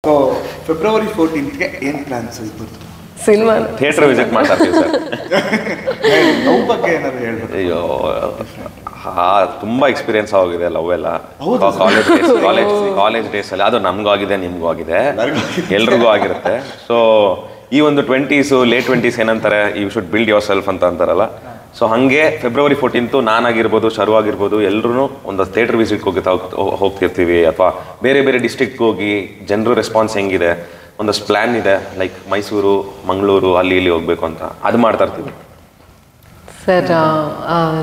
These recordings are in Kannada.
ಸೊ ಫೆಬ್ರವರಿ 14th ಏನು ಪ್ಲಾನ್ಸ್ ಇರ್ಬೋದು? ಸಿನಿಮಾ ಥಿಯೇಟರ್ ವಿಸಿಟ್ ಮಾಡ್ತಾರೆ ಸರ್. ಲವ್ ಬಗ್ಗೆ ಏನಾದ್ರು ಹೇಳ್ಬೇಕು? ಅಯ್ಯೋ ತುಂಬ ಎಕ್ಸ್ಪೀರಿಯನ್ಸ್ ಆಗಿದೆ ಲವ್ ಎಲ್ಲ. ಕಾಲೇಜ್ ಡೇಸಲ್ಲಿ ಅದು ನಮಗೂ ಆಗಿದೆ, ನಿಮಗೂ ಆಗಿದೆ, ಎಲ್ರಿಗೂ ಆಗಿರುತ್ತೆ. ಸೊ ಈ ಒಂದು 20s ಲೇಟ್ 20s ಏನಂತಾರೆ, ಯು ಶುಡ್ ಬಿಲ್ಡ್ ಯುವರ್ ಸೆಲ್ಫ್ ಅಂತ ಅಂತಾರಲ್ಲ. ಸೊ ಹಾಗೆ ಫೆಬ್ರವರಿ 14th ನಾನಾಗಿರ್ಬೋದು, ಶರು ಆಗಿರ್ಬೋದು, ಎಲ್ಲರೂ ಒಂದು ಥಿಯೇಟರ್ ವಿಸಿಟ್ಗೆ ಹೋಗ್ತಿರ್ತೀವಿ, ಅಥವಾ ಬೇರೆ ಬೇರೆ ಡಿಸ್ಟ್ರಿಕ್ಟ್ಗೆ ಹೋಗಿ ಜನರು ರೆಸ್ಪಾನ್ಸ್ ಹೆಂಗಿದೆ, ಒಂದಷ್ಟು ಪ್ಲ್ಯಾನ್ ಇದೆ. ಲೈಕ್ ಮೈಸೂರು, ಮಂಗಳೂರು, ಅಲ್ಲಿ ಇಲ್ಲಿ ಹೋಗ್ಬೇಕು ಅಂತ ಅದು ಮಾಡ್ತಾ ಇರ್ತೀವಿ. ಸರ್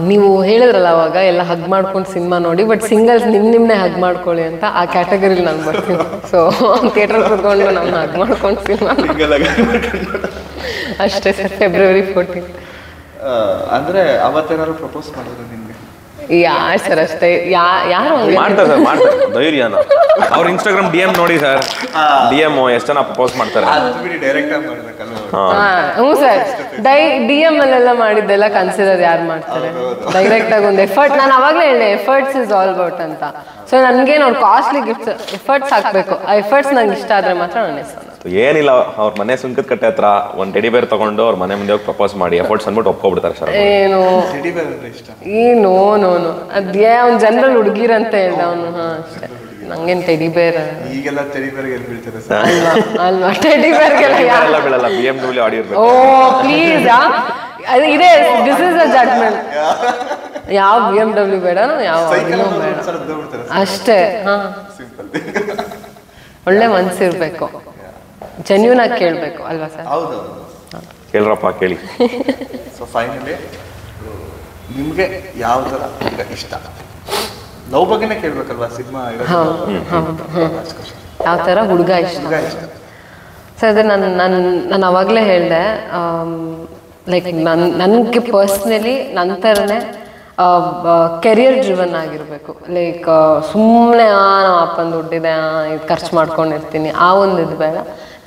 ನೀವು ಹೇಳಿದ್ರಲ್ಲ ಅವಾಗ ಎಲ್ಲ ಹಗ್ ಮಾಡ್ಕೊಂಡು ಸಿನಿಮಾ ನೋಡಿ, ಬಟ್ ಸಿಂಗಲ್ಸ್ ನಿಮ್ಮನ್ನೇ ಹಗ್ ಮಾಡ್ಕೊಳ್ಳಿ ಅಂತ ಆ ಕ್ಯಾಟಗರಿಲಿ ನಾನು ಬರ್ತೀನಿ. ಸೊ ಥಿಯೇಟರ್ ಕೂತ್ಕೊಂಡು ನಮ್ಮ ಹಗ್ ಮಾಡ್ಕೊಂಡು ಸಿನಿಮಾ ಅಷ್ಟೇ ಸರ್. ಫೆಬ್ರವರಿ 14 ಅಂದ್ರೆ ಅವತ್ತೇನಾದ್ರು ಪ್ರಪೋಸ್ ಮಾಡಿದ್ರು ನಿಮ್ಗೆ? ಯಾರು ಸರ್ ಅಷ್ಟೇ, ಯಾರು ಮಾಡ್ತಾರೆ ಸರ್, ಮಾಡ್ತಾರೆ ಧೈರ್ಯನ. ಅವ್ರ ಇನ್ಸ್ಟಾಗ್ರಾಮ್ DM ನೋಡಿ ಸರ್, DM ಎಷ್ಟು ಜನ ಪ್ರಪೋಸ್ ಮಾಡ್ತಾರೆ. ಹ್ಞೂ ಸರ್, DM ಅಲ್ಲೆಲ್ಲ ಮಾಡಿದ್ದೆಲ್ಲ ಕನ್ಸಿಡರ್ ಯಾರು ಮಾಡ್ತಾರೆ? ಡೈರೆಕ್ಟ್ ಆಗಿ ಒಂದು ಎಫರ್ಟ್, ನಾನು ಅವಾಗಲೇ ಹೇಳಿದೆ ಎಫರ್ಟ್ಸ್ ಇಸ್ ಆಲ್ ಅಬೌಟ್ ಅಂತ. ಸೊ ನನಗೆ ನೋಡಿ ಕಾಸ್ಟ್ಲಿ ಗಿಫ್ಟ್ಸ್ ಎಫರ್ಟ್ಸ್ ಹಾಕ್ಬೇಕು, ಆ ಎಫರ್ಟ್ಸ್ ನಂಗೆ ಇಷ್ಟ ಆದ್ರೆ ಮಾತ್ರ ನನ್ನ ಹೆಸರು. ಏನಿಲ್ಲ, ಅವ್ರ ಮನೆ ಸುಂಕದ ಕಟ್ಟೆ ಹತ್ರ ಒಂದು ಟೆಡಿ ಬೇರ್ ತಗೊಂಡು ಅವ್ರ ಮನೆ ಮುಂದೆ ಹೋಗಿ ಪ್ರಪೋಸ್ ಮಾಡಿ ಎಫರ್ಟ್ಸ್ ಅಂದ್ಬಿಟ್ಟು ಒಪ್ಕೊಬಿಡ್ತಾರೆ ಸರ್. ಏನು ನೋ ನೋ ನೋ ಅದೇ ಅವ್ನು ಜನರಲ್ ಹುಡುಗಿರಂತ ಹೇಳ್ದ ಅವನು. ಹಾ ಅಷ್ಟೇ, ನಂಗೇನು ಟೆಡಿ ಬೇರ್ ಈಗೆಲ್ಲ ಟೆಡಿ ಬೇರ್ ಅಲ್ವಾ? ಟೆಡಿ ಬೇರ್ಗೆಲ್ಲ ಯಾರೆಲ್ಲ ಬೀಳಲ್ಲ, BMW ಆಡಿ ಇರ್ಬೇಕು. ಓ ಪ್ಲೀಸ್, ಇದೆ ದಿಸ್ ಇಸ್ ಅ ಜಡ್ಜ್ಮೆಂಟ್. ಯಾವ BMW ಬೇಡ, ಯಾವ ಬೇಡ ಅಷ್ಟೇ. ಹಾ, ಒಳ್ಳೆ ಮನ್ಸಿರ್ಬೇಕು, ಜೆನ್ಯೂನ್ ಆಗಿ ಕೇಳಬೇಕು ಅಲ್ವಾ ಸರ್? ಹೌದು, ಕೇಳ್ರಪ್ಪ ಕೇಳಿ. ಸೊ ಫೈನಲಿ ನಿಮ್ಗೆ ಯಾವ ತರ ಇಷ್ಟ? ಲವ್ ಬಗ್ಗೆನೇ ಕೇಳ್ಬೇಕಲ್ವಾ ಸಿನಿಮಾ? ಯಾವ ಥರ ಹುಡುಗ ಇಷ್ಟ? ಸರ್ ಅದೇ ನಾನು ಅವಾಗಲೇ ಹೇಳಿದೆ, ಲೈಕ್ ನನಗೆ ಪರ್ಸ್ನಲಿ ನನ್ನ ಥರನೇ ಕೆರಿಯರ್ ಡ್ರಿವನ್ ಆಗಿರಬೇಕು. ಲೈಕ್ ಸುಮ್ಮನೆ ನಮ್ಮ ಅಪ್ಪನ ದುಡ್ಡಿದೆ ಇದು ಖರ್ಚು ಮಾಡ್ಕೊಂಡಿರ್ತೀನಿ ಆ ಒಂದು ಇದು ಬೇಡ,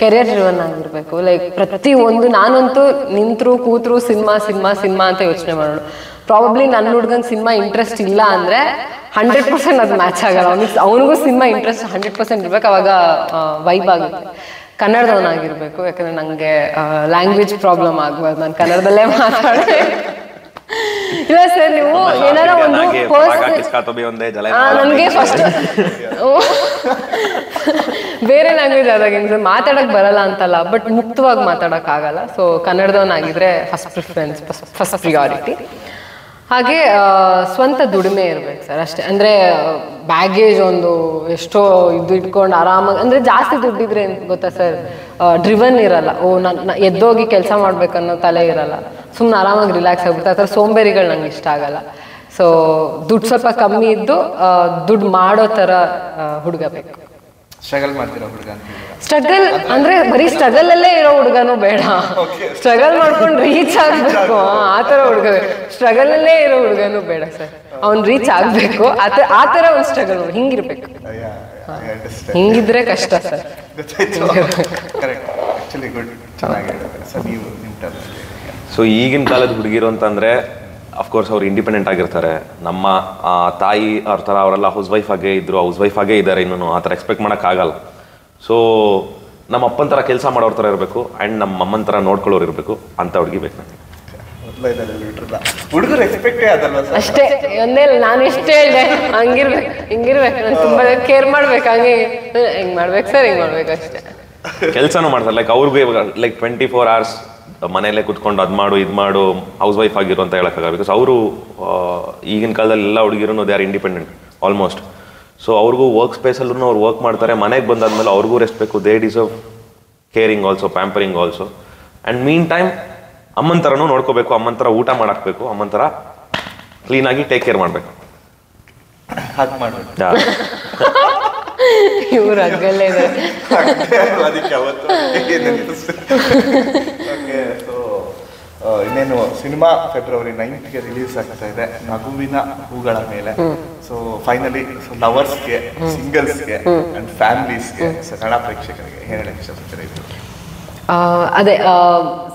ಕೆರಿಯರ್ ಡ್ರಿವನ್ ಆಗಿರಬೇಕು. ಲೈಕ್ ಪ್ರತಿಯೊಂದು, ನಾನಂತೂ ನಿಂತರು ಕೂತರು ಸಿನಿಮಾ ಸಿನಿಮಾ ಸಿನಿಮಾ ಅಂತ ಯೋಚನೆ ಮಾಡೋಣ. ಪ್ರಾಬಬ್ಲಿ ನನ್ನ ಹುಡ್ಗಂಗೆ ಸಿನಿಮಾ ಇಂಟ್ರೆಸ್ಟ್ ಇಲ್ಲ ಅಂದರೆ 100% ಅದು ಮ್ಯಾಚ್ ಆಗಲ್ಲ. ಅವನಿಗೂ ಸಿನಿಮಾ ಇಂಟ್ರೆಸ್ಟ್ 100% ಇರ್ಬೇಕು, ಅವಾಗ ವೈಬ್ ಆಗುತ್ತೆ. ಕನ್ನಡದವನಾಗಿರ್ಬೇಕು, ಯಾಕಂದರೆ ನನಗೆ ಲ್ಯಾಂಗ್ವೇಜ್ ಪ್ರಾಬ್ಲಮ್ ಆಗ್ಬಾರ್ದು, ನಾನು ಕನ್ನಡದಲ್ಲೇ ಮಾತಾಡೋದು. ಇಲ್ಲ ಸರ್, ನೀವು ಏನಾರ ಒಂದು ನನಗೆ ಫಸ್ಟ್ ಬೇರೆ ಲ್ಯಾಂಗ್ವೇಜ್ ಆದಾಗ ಮಾತಾಡಕ್ ಬರಲ್ಲ ಅಂತಲ್ಲ, ಬಟ್ ಮುಕ್ತವಾಗಿ ಮಾತಾಡಕ್ ಆಗಲ್ಲ. ಸೊ ಕನ್ನಡದವನಾಗಿದ್ರೆ ಫಸ್ಟ್ ಪ್ರಿಫರೆನ್ಸ್, ಫಸ್ಟ್ ಪ್ರಿಯಾರಿಟಿ. ಹಾಗೆ ಸ್ವಂತ ದುಡಿಮೆ ಇರ್ಬೇಕು ಸರ್ ಅಷ್ಟೇ. ಅಂದರೆ ಬ್ಯಾಗೇಜ್ ಒಂದು ಎಷ್ಟೋ ಇದು ಇಟ್ಕೊಂಡು ಆರಾಮಾಗಿ, ಅಂದರೆ ಜಾಸ್ತಿ ದುಡ್ಡಿದ್ರೆ ಗೊತ್ತಾ ಸರ್, ಡ್ರಿವನ್ ಇರಲ್ಲ. ಓ ನಾನು ಎದ್ದೋಗಿ ಕೆಲಸ ಮಾಡ್ಬೇಕನ್ನೋ ತಲೆ ಇರಲ್ಲ, ಸುಮ್ಮನೆ ಆರಾಮಾಗಿ ರಿಲ್ಯಾಕ್ಸ್ ಆಗ್ಬಿಡುತ್ತೆ. ಆ ಥರ ಸೋಂಬೇರಿಗಳು ನಂಗೆ ಇಷ್ಟ ಆಗಲ್ಲ. ಸೊ ದುಡ್ಡು ಸ್ವಲ್ಪ ಕಮ್ಮಿ ಇದ್ದು ದುಡ್ಡು ಮಾಡೋ ಥರ ಹುಡುಗ ಬೇಕು. ಸ್ಟ್ರಗಲ್ ಮಾಡ್ತಿರೋ ಹುಡುಗ? ಸ್ಟ್ರಗಲ್ ಅಂದರೆ ಬರೀ ಸ್ಟ್ರಗಲ್ ಅಲ್ಲೇ ಇರೋ ಹುಡುಗನೂ ಬೇಡ, ಸ್ಟ್ರಗಲ್ ಮಾಡ್ಕೊಂಡು ರೀಚ್ ಆಗಬೇಕು ಆ ಥರ ಹುಡುಗ ಬೇಕು. ಸ್ಟ್ರಗಲ್ ಅಲ್ಲೇ ಇರೋ ಹುಡುಗನೂ ಬೇಡ ಸರ್, ಅವ್ನು ರೀಚ್ ಆಗಬೇಕು ಆ ಥರ ಒಂದು ಸ್ಟ್ರಗಲ್ ಹಿಂಗಿರ್ಬೇಕು. ಹಿಂಗಿದ್ರೆ ಕಷ್ಟ ಸರ್. ಸೊ ಈಗಿನ ಕಾಲದ ಹುಡುಗಿರು ಅಂತಂದರೆ ಅಫ್ಕೋರ್ಸ್ ಅವ್ರು ಇಂಡಿಪೆಂಡೆಂಟ್ ಆಗಿರ್ತಾರೆ. ನಮ್ಮ ತಾಯಿ ಅವ್ರ ಥರ ಅವರೆಲ್ಲ ಹೌಸ್ ವೈಫ್ ಆಗೇ ಇದ್ರು, ಹೌಸ್ ವೈಫ್ ಆಗೇ ಇದ್ದಾರೆ, ಇನ್ನೂ ಆ ಥರ ಎಕ್ಸ್ಪೆಕ್ಟ್ ಮಾಡೋಕ್ಕಾಗಲ್ಲ. ಸೊ ನಮ್ಮ ಅಪ್ಪನ ಥರ ಕೆಲಸ ಮಾಡೋರ ಥರ ಇರಬೇಕು, ಆ್ಯಂಡ್ ನಮ್ಮ ಅಮ್ಮನ ಥರ ನೋಡ್ಕೊಳ್ಳೋರು ಇರಬೇಕು ಅಂತ ಹುಡುಗಿ ಬೇಕು ನನಗೆ. ಹುಡುಗರು ಎಕ್ಸ್ಪೆಕ್ಟೇ ಅದಲ್ವಾ ಅಷ್ಟೇ, ಒಂದೇ ನಾನು ಎಷ್ಟು ಹೇಳಿದೆ ಹಂಗಿರ್ಬೇಕು ಹಿಂಗಿರ್ಬೇಕು, ನಾನು ತುಂಬ ಕೇರ್ ಮಾಡ್ಬೇಕು, ಹಂಗೆ ಹಿಂಗೆ ಮಾಡ್ಬೇಕು ಸರ್, ಹಿಂಗೆ ಮಾಡ್ಬೇಕು ಅಷ್ಟೇ. ಕೆಲಸನೂ ಮಾಡ್ತಾರೆ, ಲೈಕ್ ಅವ್ರಿಗೂ ಇವಾಗ ಲೈಕ್ 24 hours ಮನೆಯಲ್ಲೇ ಕುತ್ಕೊಂಡು ಅದು ಮಾಡು ಇದು ಮಾಡು, ಹೌಸ್ ವೈಫ್ ಆಗಿರು ಅಂತ ಹೇಳೋಕ್ಕಾಗಲ್ಲ. ಬಿಕಾಸ್ ಅವರು ಈಗಿನ ಕಾಲದಲ್ಲಿ ಎಲ್ಲ ಹುಡುಗಿರೂ they are independent almost. So ಅವ್ರಿಗೂ ವರ್ಕ್ ಸ್ಪೇಸಲ್ಲೂ ಅವ್ರು ವರ್ಕ್ ಮಾಡ್ತಾರೆ, ಮನೆಗೆ ಬಂದಾದ್ಮೇಲೆ ಅವ್ರಿಗೂ ರೆಸ್ಟ್ ಬೇಕು. They deserve caring also, pampering also. And meantime ಅಮ್ಮನ ಥರನೂ ನೋಡ್ಕೋಬೇಕು, ಅಮ್ಮನ ಥರ ಊಟ ಮಾಡಾಕ್ಬೇಕು, ಅಮ್ಮನ ಥರ ಕ್ಲೀನಾಗಿ ಟೇಕ್ ಕೇರ್ ಮಾಡಬೇಕು. ಇವ್ರು ಹಗ್ಗಲ್ಲೇ ಇದ್ದಾರೆ. ಇನ್ನೇನು ಸಿನಿಮಾ ಫೆಬ್ರವರಿ 9th ರಿಲೀಸ್ ಆಗ್ತಾ ಇದೆ, ನಗುವಿನ ಹೂಗಳ ಮೇಲೆ. ಸೊ ಫೈನಲಿ ಲವರ್ಸ್ಗೆ, ಸಿಂಗಲ್ಸ್ಗೆ ಅಂಡ್ ಫ್ಯಾಮಿಲೀಸ್ಗೆ, ಕನ್ನಡ ಪ್ರೇಕ್ಷಕರಿಗೆ ಏನು ಹೇಳಕ್ಕೆ ಇಷ್ಟಪಡ್ತೀರಾ? ಅದೇ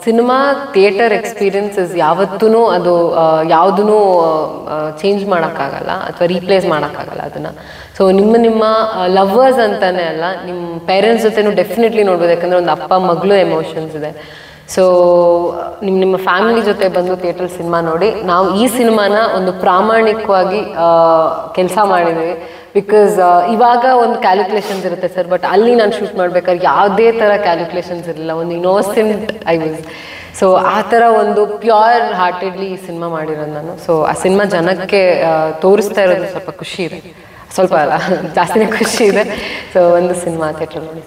ಸಿನಿಮಾ ಥಿಯೇಟರ್ ಎಕ್ಸ್ಪೀರಿಯನ್ಸಸ್ ಯಾವತ್ತೂ ಅದು ಯಾವುದೂ ಚೇಂಜ್ ಮಾಡೋಕ್ಕಾಗಲ್ಲ ಅಥವಾ ರೀಪ್ಲೇಸ್ ಮಾಡೋಕ್ಕಾಗಲ್ಲ ಅದನ್ನು. ಸೊ ನಿಮ್ಮ ಲವ್ವರ್ಸ್ ಅಂತಾನೆ ಅಲ್ಲ, ನಿಮ್ಮ ಪೇರೆಂಟ್ಸ್ ಜೊತೆನೂ ಡೆಫಿನೆಟ್ಲಿ ನೋಡ್ಬೋದು. ಯಾಕಂದರೆ ಒಂದು ಅಪ್ಪ ಮಗಳು ಎಮೋಷನ್ಸ್ ಇದೆ. ಸೊ ನಿಮ್ಮ ಫ್ಯಾಮಿಲಿ ಜೊತೆ ಬಂದು ಥಿಯೇಟರ್ ಸಿನಿಮಾ ನೋಡಿ. ನಾವು ಈ ಸಿನಿಮಾನ ಒಂದು ಪ್ರಾಮಾಣಿಕವಾಗಿ ಕೆಲಸ ಮಾಡಿದ್ದೀವಿ. ಬಿಕಾಸ್ ಇವಾಗ ಒಂದು ಕ್ಯಾಲ್ಕುಲೇಷನ್ಸ್ ಇರುತ್ತೆ ಸರ್, ಬಟ್ ಅಲ್ಲಿ ನಾನು ಶೂಟ್ ಮಾಡ್ಬೇಕಾದ್ರೆ ಯಾವುದೇ ಥರ ಕ್ಯಾಲ್ಕುಲೇಷನ್ಸ್ ಇರಲಿಲ್ಲ. ಒಂದು ಇನ್ನೋಸೆಂಟ್ ಐ ವಾಸ್. ಸೊ ಆ ಥರ ಒಂದು ಪ್ಯೂರ್ ಹಾರ್ಟೆಡ್ಲಿ ಈ ಸಿನಿಮಾ ಮಾಡಿರೋದು ನಾನು. ಸೊ ಆ ಸಿನಿಮಾ ಜನಕ್ಕೆ ತೋರಿಸ್ತಾ ಇರೋದು ಸ್ವಲ್ಪ ಖುಷಿ ಇದೆ, ಸ್ವಲ್ಪ ಅಲ್ಲ ಜಾಸ್ತಿನೇ ಖುಷಿ ಇದೆ. ಸೊ ಒಂದು ಸಿನಿಮಾ ಥಿಯೇಟರ್ ನೋಡಿ.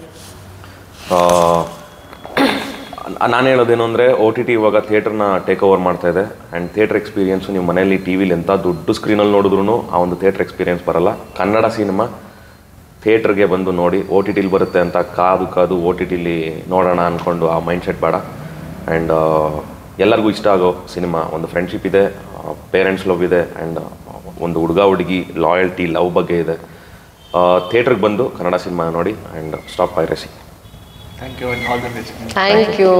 ನಾನು ಹೇಳೋದೇನು ಅಂದರೆ OTT ಇವಾಗ ಥಿಯೇಟರ್ನ ಟೇಕ್ ಓವರ್ ಮಾಡ್ತಾ ಇದೆ. ಆ್ಯಂಡ್ ಥಿಯೇಟರ್ ಎಕ್ಸ್ಪೀರಿಯನ್ಸು ನೀವು ಮನೆಯಲ್ಲಿ ಟಿ ವಿಲಿ ಎಂಥ ದೊಡ್ಡ ಸ್ಕ್ರೀನಲ್ಲಿ ನೋಡಿದ್ರೂ ಆ ಒಂದು ಥಿಯೇಟರ್ ಎಕ್ಸ್ಪೀರಿಯನ್ಸ್ ಬರಲ್ಲ. ಕನ್ನಡ ಸಿನಿಮಾ ಥಿಯೇಟ್ರಿಗೆ ಬಂದು ನೋಡಿ. OTTಲಿ ಬರುತ್ತೆ ಅಂತ ಕಾದು OTTಲಿ ನೋಡೋಣ ಅಂದ್ಕೊಂಡು ಆ ಮೈಂಡ್ ಸೆಟ್ ಬೇಡ. ಆ್ಯಂಡ್ ಎಲ್ಲರಿಗೂ ಇಷ್ಟ ಆಗೋ ಸಿನಿಮಾ. ಒಂದು ಫ್ರೆಂಡ್ಶಿಪ್ ಇದೆ, ಪೇರೆಂಟ್ಸ್ ಲವ್ ಇದೆ, ಆ್ಯಂಡ್ ಒಂದು ಹುಡುಗ ಹುಡುಗಿ ಲಾಯಲ್ಟಿ ಲವ್ ಬಗ್ಗೆ ಇದೆ. ಥಿಯೇಟ್ರಿಗೆ ಬಂದು ಕನ್ನಡ ಸಿನಿಮಾ ನೋಡಿ. And stop piracy. Thank you. Thank you.